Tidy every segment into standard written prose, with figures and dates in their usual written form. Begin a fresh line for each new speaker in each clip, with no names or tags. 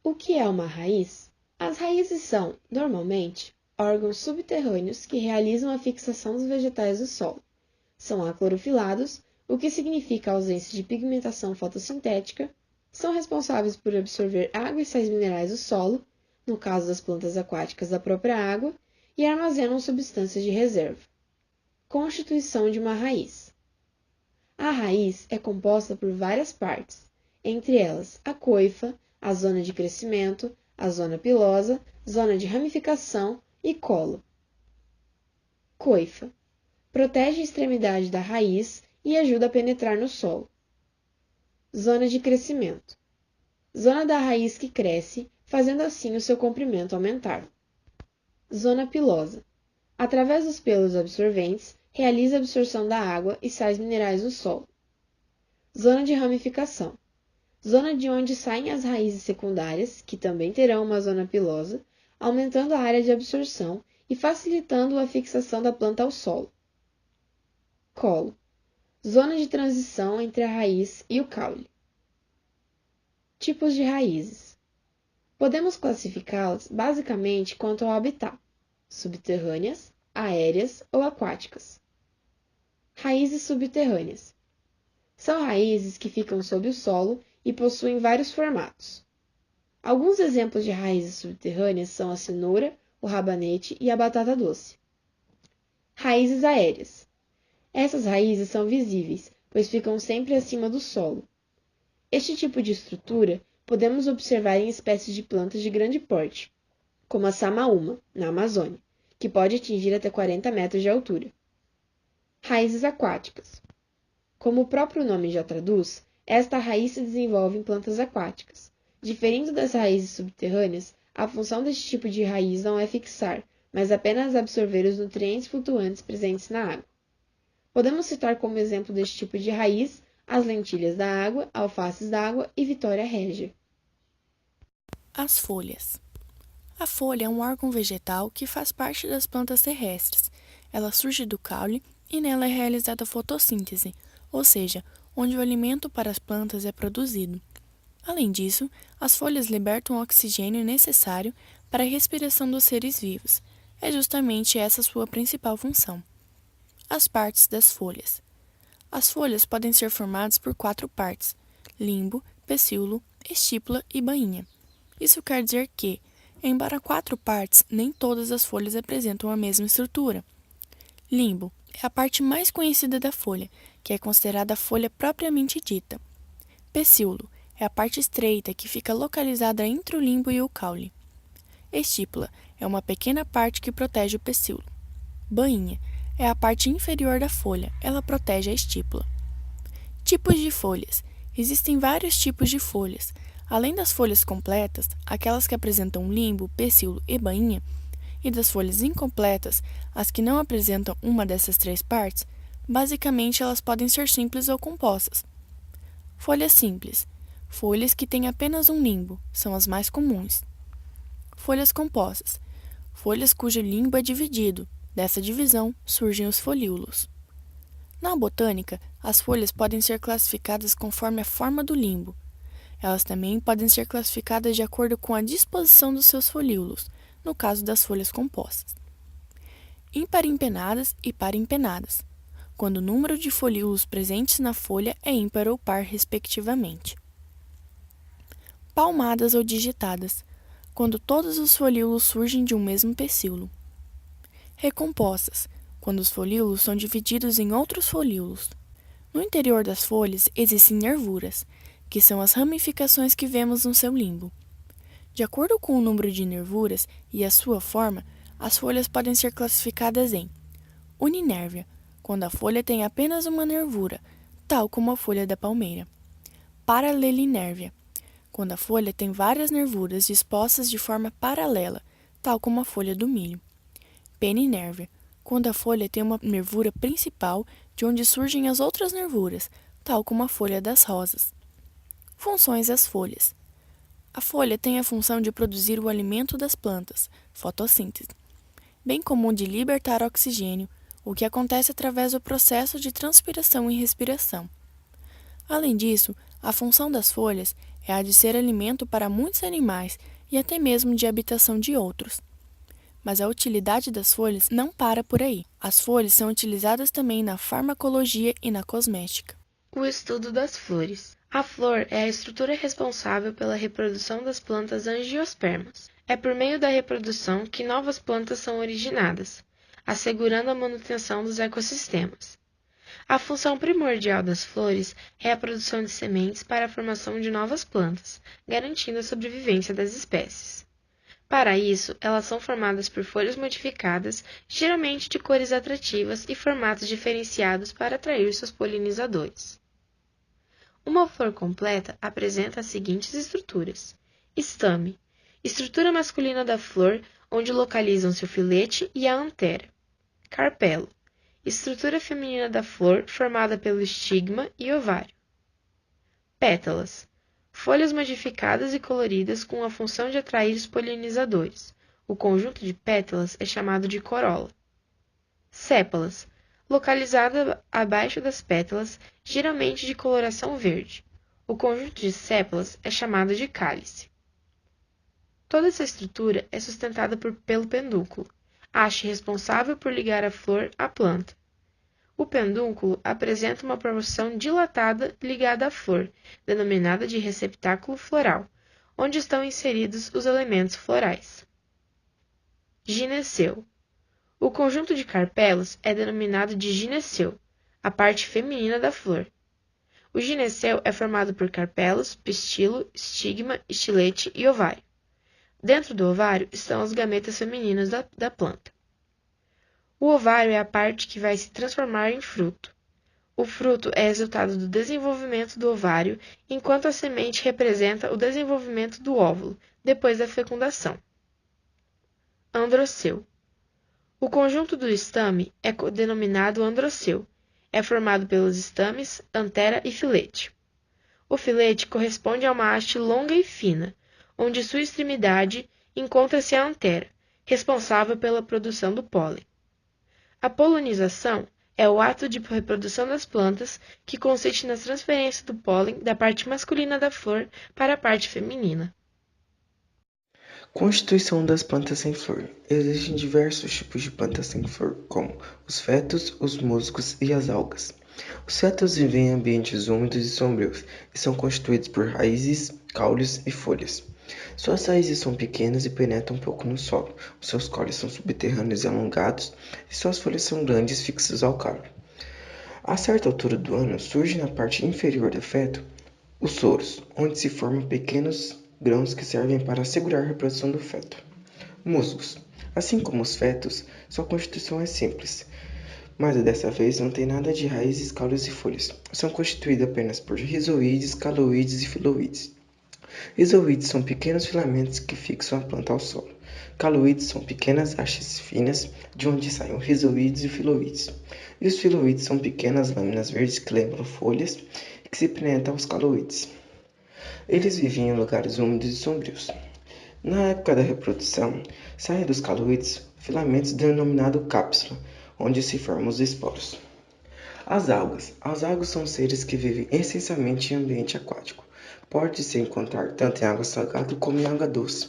O que é uma raiz? As raízes são, normalmente, órgãos subterrâneos que realizam a fixação dos vegetais do solo. São aclorofilados, o que significa a ausência de pigmentação fotossintética, são responsáveis por absorver água e sais minerais do solo, no caso das plantas aquáticas da própria água, e armazenam substâncias de reserva. Constituição de uma raiz. A raiz é composta por várias partes, entre elas a coifa, a zona de crescimento, a zona pilosa, zona de ramificação e colo. Coifa. Protege a extremidade da raiz e ajuda a penetrar no solo. Zona de crescimento. Zona da raiz que cresce, fazendo assim o seu comprimento aumentar. Zona pilosa. Através dos pelos absorventes, realiza a absorção da água e sais minerais do solo. Zona de ramificação. Zona de onde saem as raízes secundárias, que também terão uma zona pilosa, aumentando a área de absorção e facilitando a fixação da planta ao solo. Colo. Zona de transição entre a raiz e o caule. Tipos de raízes. Podemos classificá-las basicamente quanto ao habitat: subterrâneas, aéreas ou aquáticas. Raízes subterrâneas. São raízes que ficam sob o solo e possuem vários formatos. Alguns exemplos de raízes subterrâneas são a cenoura, o rabanete e a batata doce. Raízes aéreas. Essas raízes são visíveis, pois ficam sempre acima do solo. Este tipo de estrutura podemos observar em espécies de plantas de grande porte, como a samaúma, na Amazônia, que pode atingir até 40 metros de altura. Raízes aquáticas. Como o próprio nome já traduz, esta raiz se desenvolve em plantas aquáticas. Diferente das raízes subterrâneas, a função deste tipo de raiz não é fixar, mas apenas absorver os nutrientes flutuantes presentes na água. Podemos citar como exemplo deste tipo de raiz as lentilhas da água, alfaces d'água e vitória régia.
As folhas. A folha é um órgão vegetal que faz parte das plantas terrestres. Ela surge do caule e nela é realizada a fotossíntese, ou seja, onde o alimento para as plantas é produzido. Além disso, as folhas libertam o oxigênio necessário para a respiração dos seres vivos. É justamente essa sua principal função. As partes das folhas. As folhas podem ser formadas por 4 partes: limbo, pecíolo, estípula e bainha. Isso quer dizer que, embora 4 partes, nem todas as folhas apresentam a mesma estrutura. Limbo é a parte mais conhecida da folha, que é considerada a folha propriamente dita. Pecíolo é a parte estreita que fica localizada entre o limbo e o caule. Estípula é uma pequena parte que protege o pecíolo. Bainha é a parte inferior da folha, ela protege a estípula. Tipos de folhas. Existem vários tipos de folhas. Além das folhas completas, aquelas que apresentam limbo, pecíolo e bainha, e das folhas incompletas, as que não apresentam uma dessas 3 partes, basicamente elas podem ser simples ou compostas. Folhas simples. Folhas que têm apenas um limbo, são as mais comuns. Folhas compostas. Folhas cujo limbo é dividido. Dessa divisão surgem os folíolos. Na botânica, as folhas podem ser classificadas conforme a forma do limbo. Elas também podem ser classificadas de acordo com a disposição dos seus folíolos, no caso das folhas compostas. Ímpar-empenadas e par-empenadas, quando o número de folíolos presentes na folha é ímpar ou par, respectivamente. Palmadas ou digitadas, quando todos os folíolos surgem de um mesmo pecíolo. Recompostas, quando os folíolos são divididos em outros folíolos. No interior das folhas existem nervuras, que são as ramificações que vemos no seu limbo. De acordo com o número de nervuras e a sua forma, as folhas podem ser classificadas em uninérvia, quando a folha tem apenas uma nervura, tal como a folha da palmeira. Paralelinérvia, quando a folha tem várias nervuras dispostas de forma paralela, tal como a folha do milho. Peninérvia, quando a folha tem uma nervura principal de onde surgem as outras nervuras, tal como a folha das rosas. Funções das folhas. A folha tem a função de produzir o alimento das plantas, fotossíntese, bem como de libertar oxigênio, o que acontece através do processo de transpiração e respiração. Além disso, A função das folhas é a de ser alimento para muitos animais e até mesmo de habitação de outros. Mas a utilidade das folhas não para por aí. As folhas são utilizadas também na farmacologia e na cosmética.
O estudo das flores. A flor é a estrutura responsável pela reprodução das plantas angiospermas. É por meio da reprodução que novas plantas são originadas, assegurando a manutenção dos ecossistemas. A função primordial das flores é a produção de sementes para a formação de novas plantas, garantindo a sobrevivência das espécies. Para isso, elas são formadas por folhas modificadas, geralmente de cores atrativas e formatos diferenciados para atrair seus polinizadores. Uma flor completa apresenta as seguintes estruturas: estame, estrutura masculina da flor, onde localizam-se o filete e a antera. Carpelo, estrutura feminina da flor, formada pelo estigma e ovário. Pétalas, folhas modificadas e coloridas com a função de atrair os polinizadores. O conjunto de pétalas é chamado de corola. Sépalas, localizada abaixo das pétalas, geralmente de coloração verde. O conjunto de sépalas é chamado de cálice. Toda essa estrutura é sustentada pelo pedúnculo, haste responsável por ligar a flor à planta. O pedúnculo apresenta uma porção dilatada ligada à flor, denominada de receptáculo floral, onde estão inseridos os elementos florais. Gineceu. O conjunto de carpelos é denominado de gineceu, a parte feminina da flor. O gineceu é formado por carpelos, pistilo, estigma, estilete e ovário. Dentro do ovário estão as gametas femininas da planta. O ovário é a parte que vai se transformar em fruto. O fruto é resultado do desenvolvimento do ovário, enquanto a semente representa o desenvolvimento do óvulo, depois da fecundação. Androceu. O conjunto do estame é denominado androceu. É formado pelos estames, antera e filete. O filete corresponde a uma haste longa e fina, onde sua extremidade encontra-se a antera, responsável pela produção do pólen. A polinização é o ato de reprodução das plantas que consiste na transferência do pólen da parte masculina da flor para a parte feminina.
Constituição das plantas sem flor. Existem diversos tipos de plantas sem flor, como os fetos, os musgos e as algas. Os fetos vivem em ambientes úmidos e sombrios e são constituídos por raízes, caules e folhas. Suas raízes são pequenas e penetram um pouco no solo. Os seus caules são subterrâneos e alongados e suas folhas são grandes fixas ao caule. A certa altura do ano, surge na parte inferior do feto os soros, onde se formam pequenos grãos que servem para assegurar a reprodução do feto. Musgos. Assim como os fetos, sua constituição é simples, mas dessa vez não tem nada de raízes, caules e folhas. São constituídos apenas por rizoídeos, caloídeos e filoídeos. Rizoídeos são pequenos filamentos que fixam a planta ao solo. Caloídeos são pequenas hastes finas, de onde saem os rizoídeos e filoídeos. E os filoídeos são pequenas lâminas verdes que lembram folhas e que se penetram aos caloídeos. Eles vivem em lugares úmidos e sombrios. Na época da reprodução, saem dos caloídeos filamentos denominados cápsula, onde se formam os esporos. As algas. As algas são seres que vivem essencialmente em ambiente aquático. Pode-se encontrar tanto em água salgada como em água doce.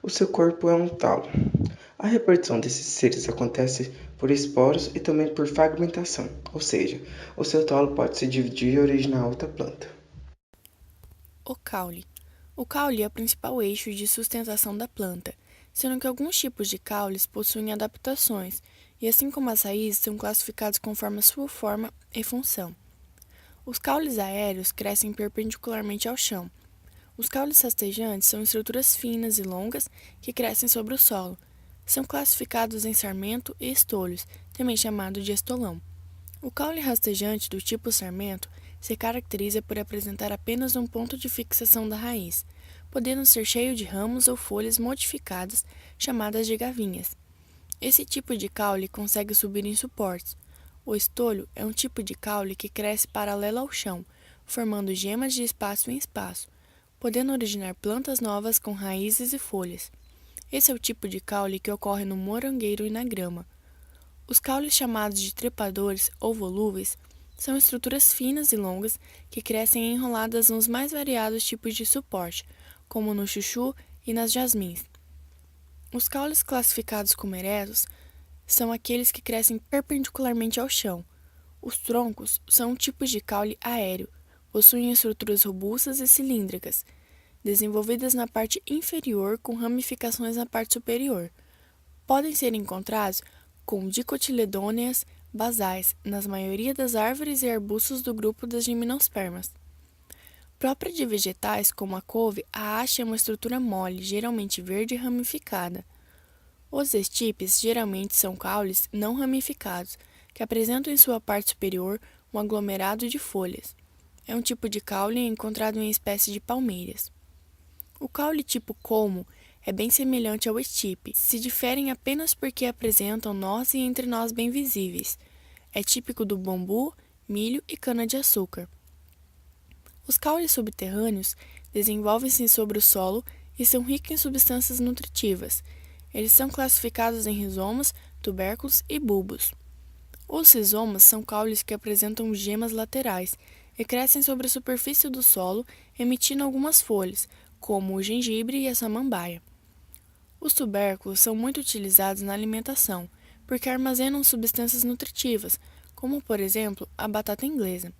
O seu corpo é um talo. A reprodução desses seres acontece por esporos e também por fragmentação, ou seja, o seu talo pode se dividir e originar outra planta.
O caule. O caule é o principal eixo de sustentação da planta, sendo que alguns tipos de caules possuem adaptações, e assim como as raízes são classificados conforme a sua forma e função. Os caules aéreos crescem perpendicularmente ao chão. Os caules rastejantes são estruturas finas e longas que crescem sobre o solo. São classificados em sarmento e estolhos, também chamado de estolão. O caule rastejante do tipo sarmento se caracteriza por apresentar apenas um ponto de fixação da raiz, podendo ser cheio de ramos ou folhas modificadas, chamadas de gavinhas. Esse tipo de caule consegue subir em suportes. O estolho é um tipo de caule que cresce paralelo ao chão, formando gemas de espaço em espaço, podendo originar plantas novas com raízes e folhas. Esse é o tipo de caule que ocorre no morangueiro e na grama. Os caules chamados de trepadores ou volúveis São estruturas finas e longas que crescem enroladas nos mais variados tipos de suporte, como no chuchu e nas jasmins. Os caules classificados como eretos são aqueles que crescem perpendicularmente ao chão. Os troncos são tipos de caule aéreo, possuem estruturas robustas e cilíndricas, desenvolvidas na parte inferior com ramificações na parte superior. Podem ser encontrados com dicotiledôneas basais nas maioria das árvores e arbustos do grupo das gimnospermas. Própria de vegetais como a couve, a haste é uma estrutura mole, geralmente verde e ramificada. Os estipes geralmente são caules não ramificados, que apresentam em sua parte superior um aglomerado de folhas. É um tipo de caule encontrado em espécies de palmeiras. O caule tipo colmo é bem semelhante ao estipe, se diferem apenas porque apresentam nós e entrenós bem visíveis. É típico do bambu, milho e cana-de-açúcar. Os caules subterrâneos desenvolvem-se sobre o solo e são ricos em substâncias nutritivas. Eles são classificados em rizomas, tubérculos e bulbos. Os rizomas são caules que apresentam gemas laterais e crescem sobre a superfície do solo, emitindo algumas folhas, como o gengibre e a samambaia. Os tubérculos são muito utilizados na alimentação, porque armazenam substâncias nutritivas, como, por exemplo, a batata inglesa.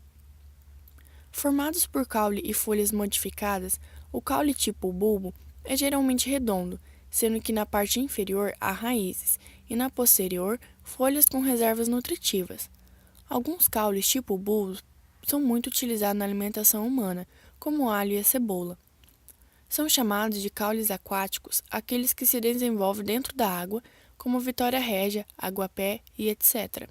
Formados por caule e folhas modificadas, o caule tipo bulbo é geralmente redondo, sendo que na parte inferior há raízes e na posterior folhas com reservas nutritivas. Alguns caules tipo bulbo são muito utilizados na alimentação humana, como o alho e a cebola. São chamados de caules aquáticos aqueles que se desenvolvem dentro da água, como Vitória régia, aguapé e etc.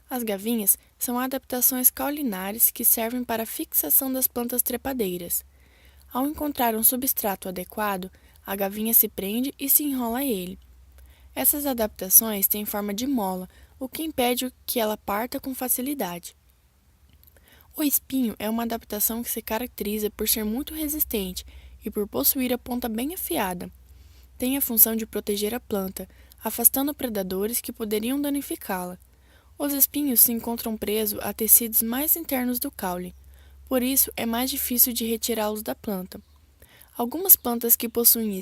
As gavinhas são adaptações caulinares que servem para a fixação das plantas trepadeiras. Ao encontrar um substrato adequado, a gavinha se prende e se enrola a ele. Essas adaptações têm forma de mola, o que impede que ela parta com facilidade. O espinho é uma adaptação que se caracteriza por ser muito resistente e por possuir a ponta bem afiada. Tem a função de proteger a planta, afastando predadores que poderiam danificá-la. Os espinhos se encontram presos a tecidos mais internos do caule, por isso é mais difícil de retirá-los da planta. Algumas plantas que possuem